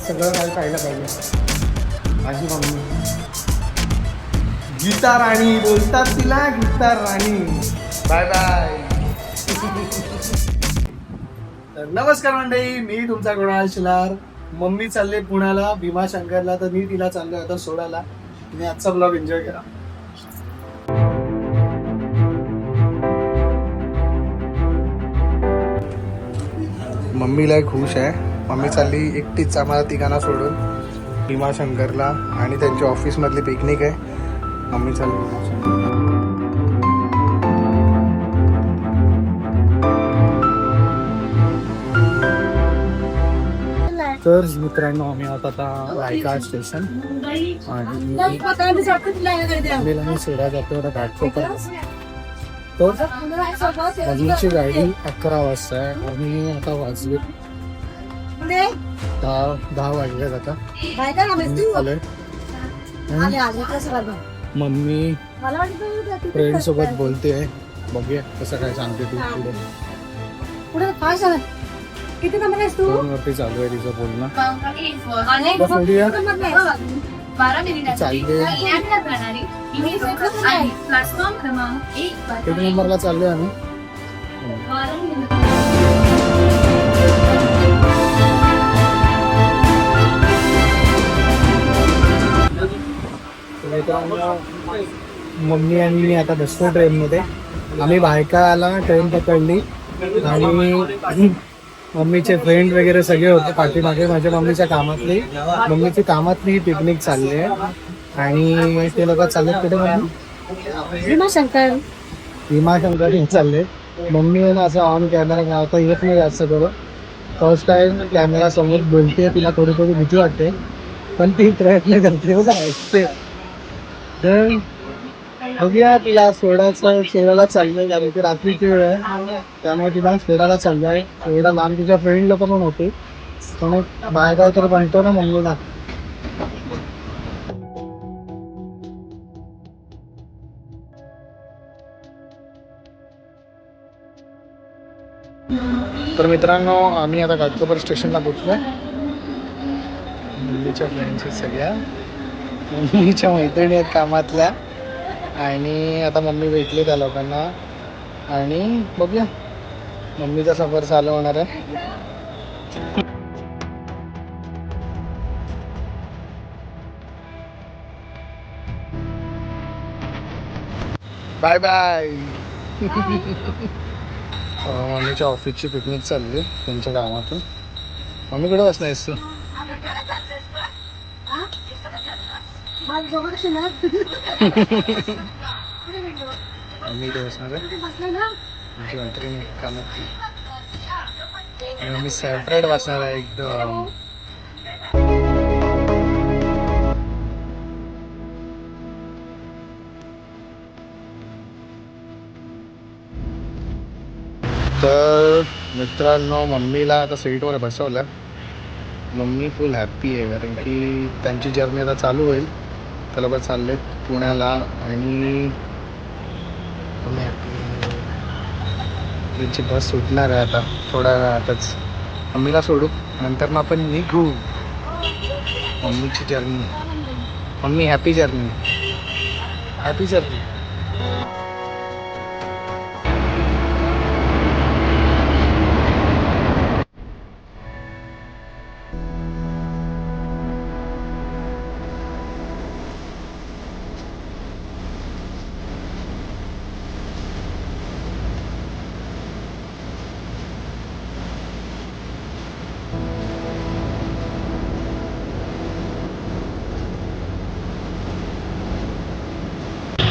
सगळं काय पाहिलं पाहिजे. माझी मम्मी गीता राणी बोलतात तिला, गीता राणी. Bye bye. तर नमस्कार मंडळी, मी तुमचा कुणाल शिलार. मम्मी चालले पुण्याला भीमाशंकरला, तर मी तिला चाललोय आता सोडायला. तुम्ही आजचा ब्लॉग एन्जॉय करा. मम्मीला खुश आहे. मम्मी चालली एकटीच आम्हाला तिघांना सोडून भीमाशंकरला, आणि त्यांच्या ऑफिसमधली पिकनिक आहे. मम्मी चालली भीमाशंकरला. तर मित्रांनो, आम्ही आहोत आता रायगड स्टेशन आणि मम्मीला मी सोडा जातो आता घाटकोपर. तर मम्मीची गाडी 11 वाजता आहे आणि आता वाजले 10 वाजले आता. मम्मी फ्रेंड सोबत बोलते आहे. बघूया कसं काय सांगते ती पुढे. किती नंबर आहेस तू? फोनवरती चालू आहे तिचं बोलणं. किती नंबरला चाललोय आम्ही? मम्मी आणि मी आता बसतो ट्रेनमध्ये. आम्ही भायखळ्याला ट्रेन पकडली आणि मम्मीचे फ्रेंड वगैरे सगळे होते पाठीमागे. माझ्या मम्मीची कामातली पिकनिक चालली आहे आणि ते लोक चालले कुठे भीमाशंकर चालले. मम्मी आहे ना असं ऑन कॅमेरा गावता येत नाही जास्त करून. फर्स्ट टाइम कॅमेरा समोर बोलते. तिला थोडी भीती वाटते पण ती प्रयत्न करते बघा ऐकते. तर बघूया तिला सोडायला चाललंय. कारण की रात्रीची वेळ आहे त्यामुळे तिला सोडायला चाललंय. एवढा लांब तिच्या फ्रेंड लोक पण होते पण बाहेर तर म्हणतो ना मम्मीला. तर मित्रांनो, आम्ही आता घाटकोपर स्टेशनला पोहोचलोय. मम्मीच्या फ्रेंड्स सगळ्या मम्मीच्या मैत्रिणी आहेत कामातल्या आणि आता मम्मी भेटली त्या लोकांना आणि बघूया मम्मीचा सफर चालू होणार आहे. Bye bye. मम्मीच्या ऑफिसची पिकनिक चालली त्यांच्या कामातून. मम्मी कुठे बसणार आहेस तू? मम्मी इथे बसणार आहे. तुमची मैत्रिणी कामातली आणि मम्मी सेपरेट बसणार आहे एकदम. तर मित्रांनो, मम्मीला आता सीटवर बसवलं. मम्मी फुल हॅप्पी आहे कारण की त्यांची जर्नी आता चालू होईल. तर लोक चाललेत पुण्याला आणि मम्मी हॅप्पी. त्यांची बस सुटणार आहे आता थोड्या वेळातच. मम्मीला सोडू नंतर मग आपण निघू. मम्मीची journey, mummy happy journey, happy journey.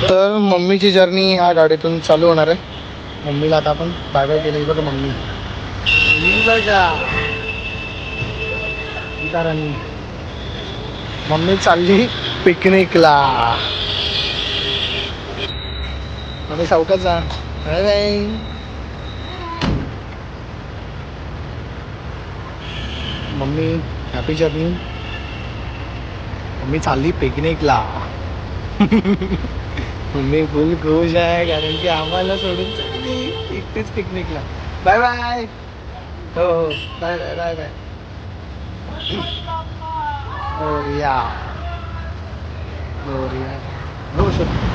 तर मम्मीची जर्नी ह्या गाडीतून चालू होणार आहे. मम्मीला आता आपण बाय बाय केली बघा. मम्मी मम्मी चालली पिकनिकला. मम्मी सावकाश जा. Bye bye. Mummy happy journey. Mummy चालली पिकनिकला. मम्मी फुल खुश आहे कारण की आम्हाला सोडून चालली एकटीच पिकनिकला. Bye bye. हो हो bye bye bye bye. Morya Morya हो शकतो.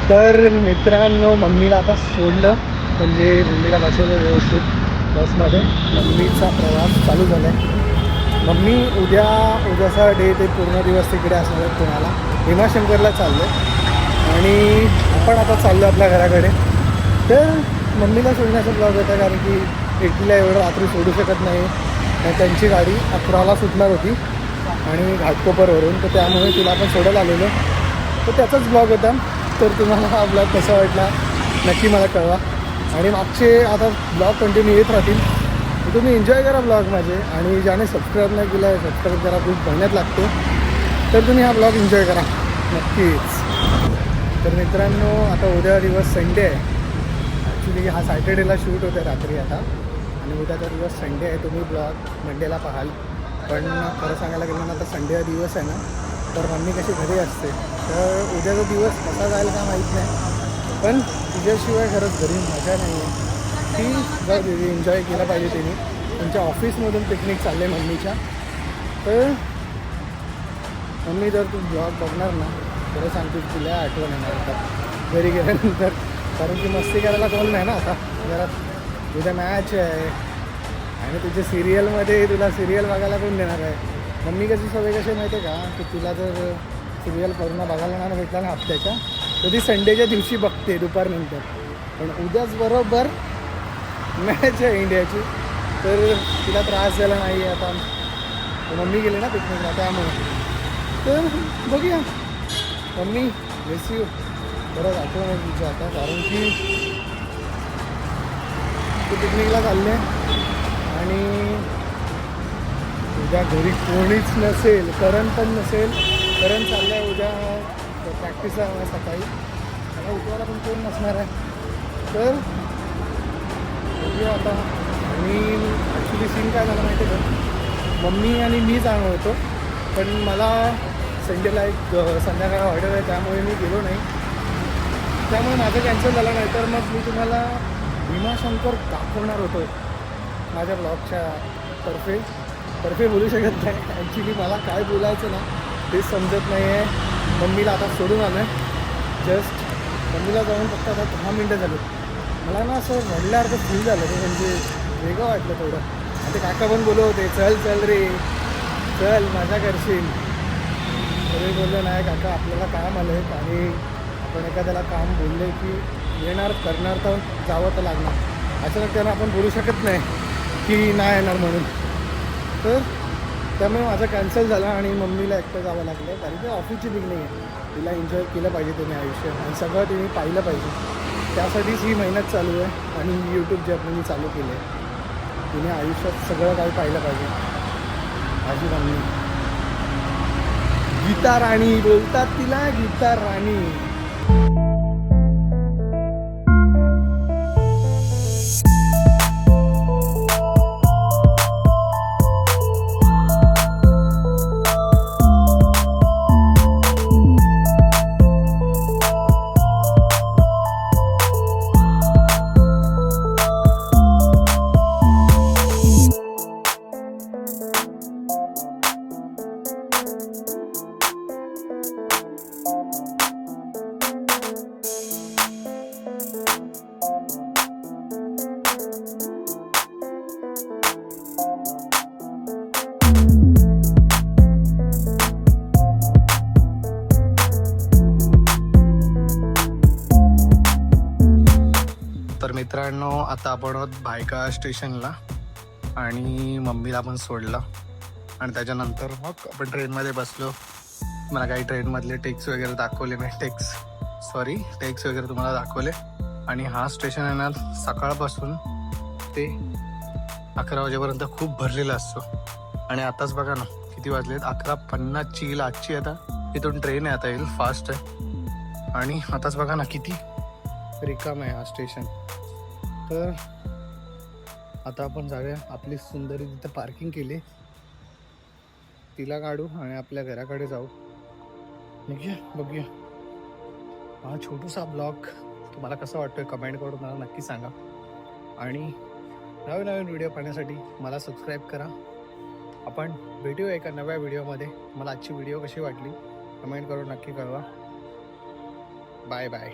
तर मित्रांनो मम्मीला आता सोडलं, म्हणजे मम्मीला बसवलं व्यवस्थित बसमध्ये. मम्मीचा प्रवास चालू झाला आहे. मम्मी उद्याचा डे ते पूर्ण दिवस तिकडे असणार आहेत पुण्याला, भीमाशंकरला चाललो आहे. आणि आपण आता चाललो आपल्या घराकडे. तर मम्मीला सोडण्याचा ब्लॉग होता, कारण की एकटीला एवढं रात्री सोडू शकत नाही. त्यांची गाडी 11ला सुटणार होती आणि घाटकोपरवरून, तर त्यामुळे तिला आपण सोडायला आलेलो. तर त्याचाच ब्लॉग होता. तर तुम्हाला हा ब्लॉग कसा वाटला नक्की मला कळवा. आणि मागचे आता ब्लॉग कंटिन्यू येत राहतील, तर तुम्ही एन्जॉय करा ब्लॉग माझे. आणि ज्याने सबस्क्राईब नाही केलं आहे सबस्क्राईब करा, खूप मेहनत लागते. तर तुम्ही हा ब्लॉग एन्जॉय करा नक्कीच. तर मित्रांनो आता उद्या दिवस संडे आहे. ॲक्च्युली हा सॅटर्डेला शूट होतं रात्री आता, आणि उद्याचा दिवस संडे आहे. तुम्ही ब्लॉग मंडेला पाहाल. पण खरं सांगायला गेलं ना, आता संडेचा दिवस आहे ना, तर मम्मी कशी घरी असते. तर उद्याचा दिवस कसा जाईल का माहीत नाही, पण तुझ्याशिवाय खरंच घरी मजा नाही आहे. ती जर एन्जॉय केला पाहिजे तिने. तुमच्या ऑफिसमधून पिकनिक चालले मम्मीच्या. तर मम्मी जर तू ब्लॉग बघणार ना, खरं सांगतो तुला आठवण येणार आता घरी गेल्यानंतर. कारण की मस्ती करायला कोण नाही ना आता घरात. उद्या मॅच आहे आणि तुझ्या सिरियलमध्ये तुला सिरियल बघायला कोण देणार आहे. मम्मी कशी सवय कशी माहिती आहे का, की तुला जर सिरियल पूर्ण बघायला नाही भेटला ना हप्त्याच्या, तर ती संडेच्या दिवशी बघते दुपारनंतर. पण उद्याच बरोबर मॅच आहे इंडियाची, तर तिला त्रास झाला नाही आता. मम्मी गेली ना पिकनिकला त्यामुळे. तर बघूया मम्मी मिस यू. परत आठवण आहे तुझं आता, कारण की तू पिकनिकला चालले आणि उद्या घरी कोणीच नसेल. करण पण नसेल. करण चाललं आहे उद्या प्रॅक्टिस आहे सकाळी. मला उठवायला पण कोण नसणार आहे. तर बघूया आता. आणि ॲक्च्युली सीन काय झालं माहिती आहे का, मम्मी आणि मी जाणार होतो, पण मला संडेला एक संध्याकाळी ऑर्डर आहे, त्यामुळे मी गेलो नाही. त्यामुळे माझं कॅन्सल झालं. नाही तर मग मी तुम्हाला भीमाशंकर दाखवणार होतो माझ्या ब्लॉगच्या तर्फे बोलू शकत नाही. ॲक्च्युली मला काय बोलायचं ना तेच समजत नाही आहे. मम्मीला आता सोडून आलं आहे जस्ट. मम्मीला जाऊन फक्त आता 10 मिनटं झाली. मला ना असं रडल्यासारखं फील झालं ते, म्हणजे वेगळं वाटलं थोडं. आता काका पण बोलत होते चल चल रे चल मजा करशील. तरी बोललं नाही काका आपल्याला काम आलं आहे, आणि आपण एखाद्याला काम बोलले की येणार करणार तर जावं तर लागणार. अचानक त्यांना आपण बोलू शकत नाही की नाही येणार म्हणून. तर त्यामुळे माझं कॅन्सल झालं आणि मम्मीला एकटं जावं लागलं, कारण की ऑफिसची पिकनिक आहे. तिला एन्जॉय केलं पाहिजे तिने आयुष्य, आणि सगळं तिने पाहिलं पाहिजे. त्यासाठीच ही मेहनत चालू आहे आणि यूट्यूब जर्नी मी चालू केलं आहे. तिने आयुष्यात सगळं काही पाहिलं पाहिजे. माझी मम्मी गीता राणी बोलतात तिला, गीता राणी. तर मित्रांनो आता आपण आहोत भायखळा स्टेशनला, आणि मम्मीला पण सोडलं. आणि त्याच्यानंतर मग आपण ट्रेनमध्ये बसलो. मला काही ट्रेनमधले टेक्स वगैरे दाखवले मी. टेक्स वगैरे तुम्हाला दाखवले. आणि हा स्टेशन आहे ना सकाळपासून ते 11 वाजेपर्यंत खूप भरलेला असतो. आणि आताच बघा ना किती वाजलेत, 11:50ची येईल आजची. आता इथून ट्रेन आहे, आता येईल फास्ट आहे. आणि आताच बघा ना किती रिकाम आहे हा स्टेशन. तर आता आपण जाऊया. आपली सुंदरी तिथं पार्किंग केली, तिला काढू आणि आपल्या घराकडे जाऊ. निघूया बघूया. हा छोटूसा ब्लॉग तुम्हाला कसा वाटतोय कमेंट करून मला नक्की सांगा. आणि नवीन व्हिडिओ पाहण्यासाठी मला सबस्क्राईब करा. आपण भेटूया एका नव्या व्हिडिओमध्ये. मला आजची व्हिडिओ कशी वाटली कमेंट करून नक्की कळवा. Bye bye.